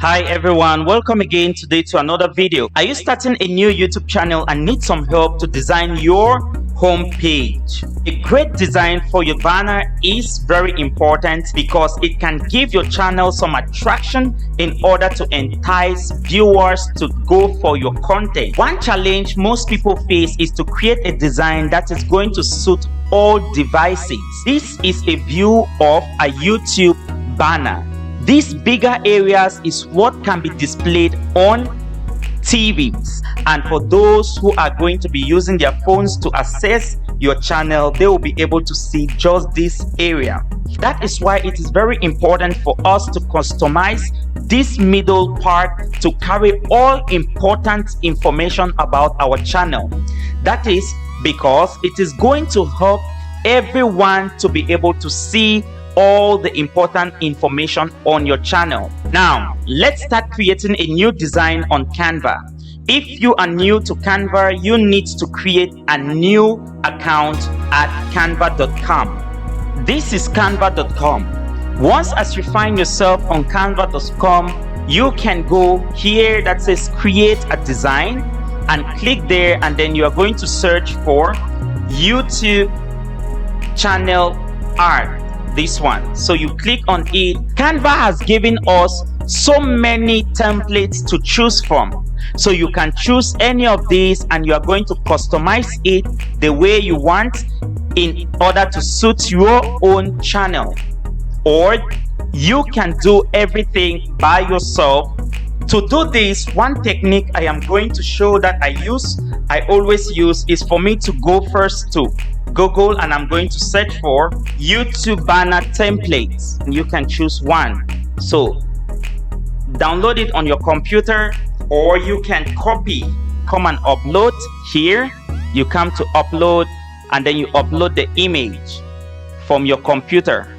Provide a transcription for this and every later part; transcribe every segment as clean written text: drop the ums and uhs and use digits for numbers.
Hi everyone, welcome again today to another video. Are you starting a new YouTube channel and need some help to design your home page? A great design for your banner is very important because it can give your channel some attraction in order to entice viewers to go for your content. One challenge most people face is to create a design that is going to suit all devices. This is a view of a YouTube banner. These bigger areas is what can be displayed on TVs, and for those who are going to be using their phones to access your channel, they will be able to see just this area. That is why it is very important for us to customize this middle part to carry all important information about our channel. That is because it is going to help everyone to be able to see all the important information on your channel. Now, let's start creating a new design on Canva. If you are new to Canva, you need to create a new account at canva.com. This is canva.com. Once as you find yourself on canva.com, you can go here that says create a design and click there, and then you are going to search for YouTube channel art. This one, so you click on it. Canva has given us so many templates to choose from, so you can choose any of these and you are going to customize it the way you want in order to suit your own channel, or you can do everything by yourself. To do this, one technique I am going to show that I always use is for me to go first to Google, and I'm going to search for YouTube banner templates, and you can choose one. So download it on your computer, or you can come and upload here. You come to upload, and then you upload the image from your computer.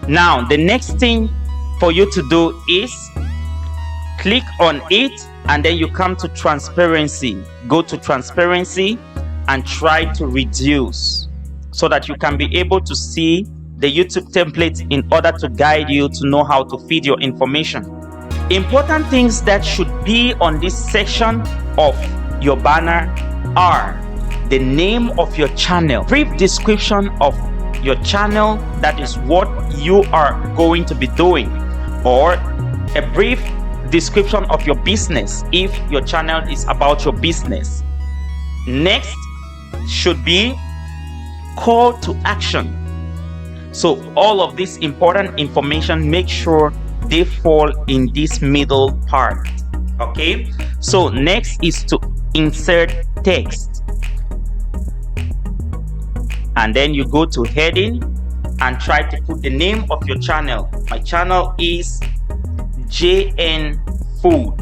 Now the next thing for you to do is click on it, and then you come to transparency. Go to transparency and try to reduce so that you can be able to see the YouTube templates in order to guide you to know how to feed your information. Important things that should be on this section of your banner are the name of your channel, brief description of your channel, that is what you are going to be doing, or a brief description of your business if your channel is about your business. Next should be call to action. So all of this important information, make sure they fall in this middle part. Okay, so next is to insert text, and then you go to heading and try to put the name of your channel. My channel is JN Food.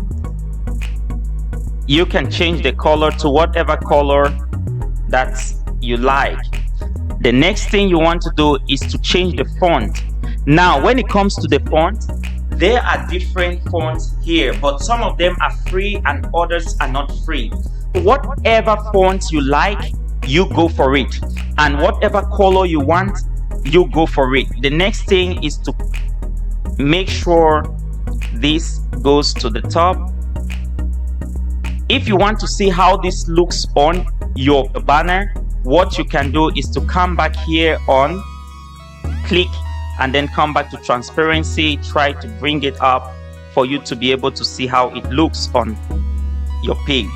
You can change the color to whatever color that you like. The next thing you want to do is to change the font. Now when it comes to the font, there are different fonts here, but some of them are free and others are not free. Whatever font you like, you go for it, and whatever color you want, you go for it. The next thing is to make sure this goes to the top. If you want to see how this looks on your banner, what you can do is to come back here on click, and then come back to transparency. Try to bring it up for you to be able to see how it looks on your page.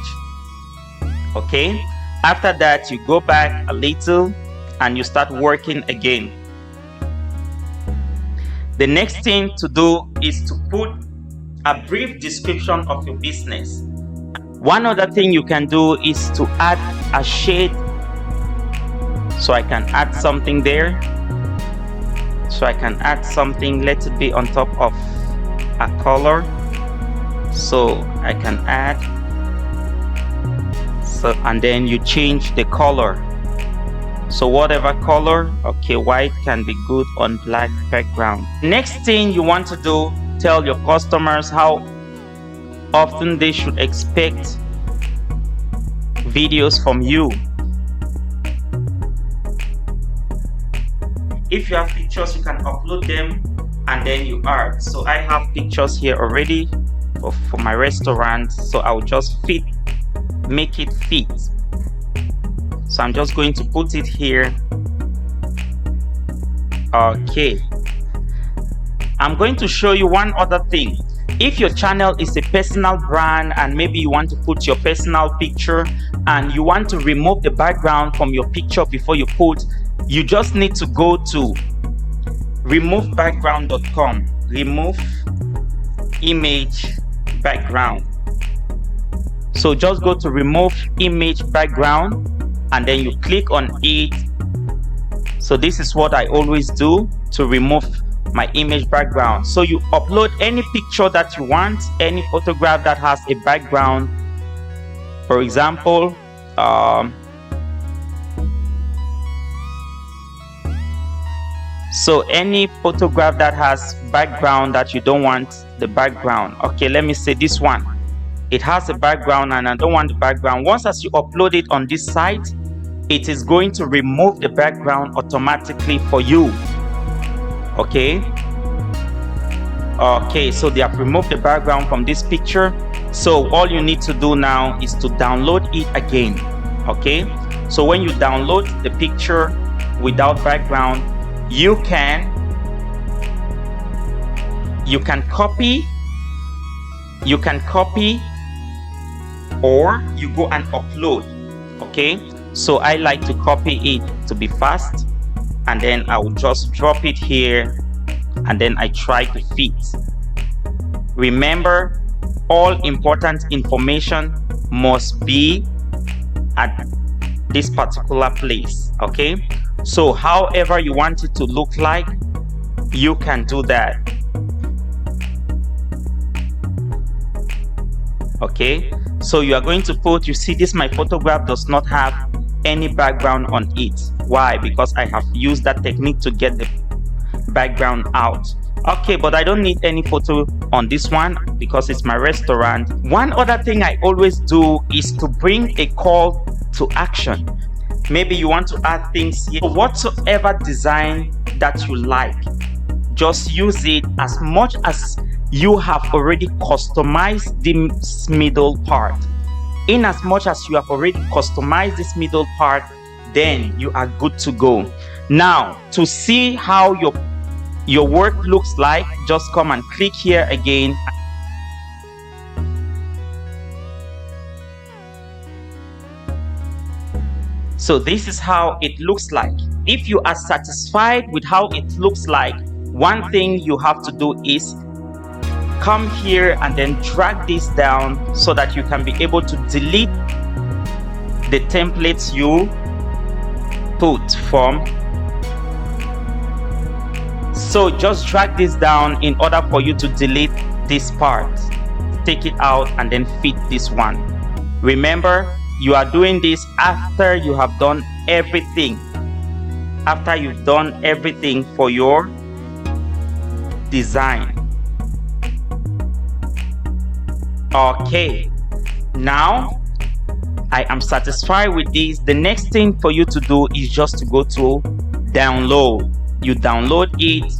Okay, after that you go back a little and you start working again. The next thing to do is to put a brief description of your business. One other thing you can do is to add a shade. So I can add something there. So I can add something, let it be on top of a color. So I can add, so, and then you change the color. So whatever color, okay, white can be good on black background. Next thing you want to do, tell your customers how often they should expect videos from you. If you have pictures, you can upload them and then you add. So I have pictures here already. for my restaurant, so I'll just make it fit. So I'm just going to put it here. Okay, I'm going to show you one other thing. If your channel is a personal brand and maybe you want to put your personal picture and you want to remove the background from your picture before you put, you just need to go to removebackground.com, remove image background. So just go to remove image background and then you click on it. So this is what I always do to remove my image background. So you upload any picture that you want, any photograph that has a background. For example, so any photograph that has background that you don't want the background. Okay, let me say this one. It has a background and I don't want the background. Once as you upload it on this site, it is going to remove the background automatically for you. Okay, so they have removed the background from this picture. So all you need to do now is to download it again. Okay, so when you download the picture without background, you can copy or you go and upload. Okay, so I like to copy it to be fast, and then I will just drop it here and then I try to fit. Remember, all important information must be at this particular place. Okay, so however you want it to look like, you can do that. Okay, so you are going to put, you see this, my photograph does not have any background on it. Why? Because I have used that technique to get the background out. Okay, but I don't need any photo on this one because it's my restaurant. One other thing I always do is to bring a call to action. Maybe you want to add things here. Whatsoever design that you like, just use it as much as you have already customized this middle part. In as much as you have already customized this middle part, then you are good to go. Now, to see how your work looks like, just come and click here again. So this is how it looks like. If you are satisfied with how it looks like, one thing you have to do is come here and then drag this down so that you can be able to delete the templates you put from. So just drag this down in order for you to delete this part. Take it out and then fit this one. Remember, you are doing this after you have done everything. After you've done everything for your design. Okay, now I am satisfied with this. The next thing for you to do is just to go to download. You download it,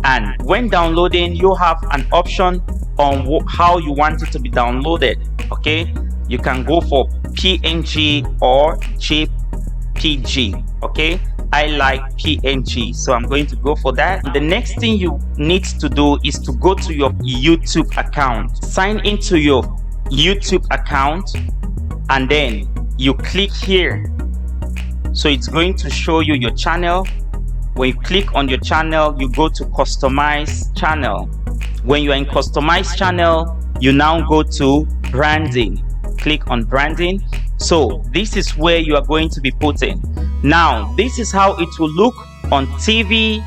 and when downloading, you have an option on how you want it to be downloaded. Okay, you can go for PNG or JPG. Okay, I like PNG, so I'm going to go for that. The next thing you need to do is to go to your YouTube account, sign into your YouTube account, and then you click here. So it's going to show you your channel. When you click on your channel, you go to customize channel. When you are in customize channel, you now go to branding. Click on branding. So this is where you are going to be putting. Now, this is how it will look on TV,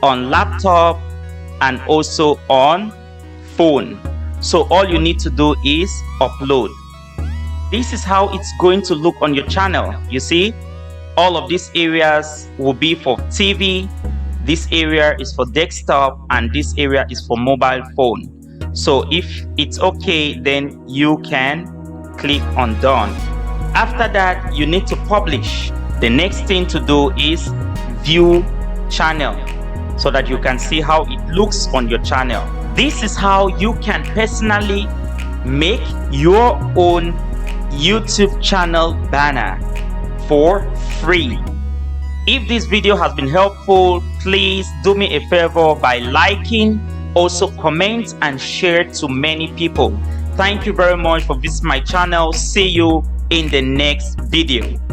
on laptop, and also on phone. So all you need to do is upload. This is how it's going to look on your channel. You see, all of these areas will be for TV, this area is for desktop, and this area is for mobile phone. So if it's okay, then you can click on done. After that, you need to publish. The next thing to do is view channel so that you can see how it looks on your channel. This is how you can personally make your own YouTube channel banner for free. If this video has been helpful, please do me a favor by liking, also comment and share to many people. Thank you very much for visiting my channel. See you in the next video.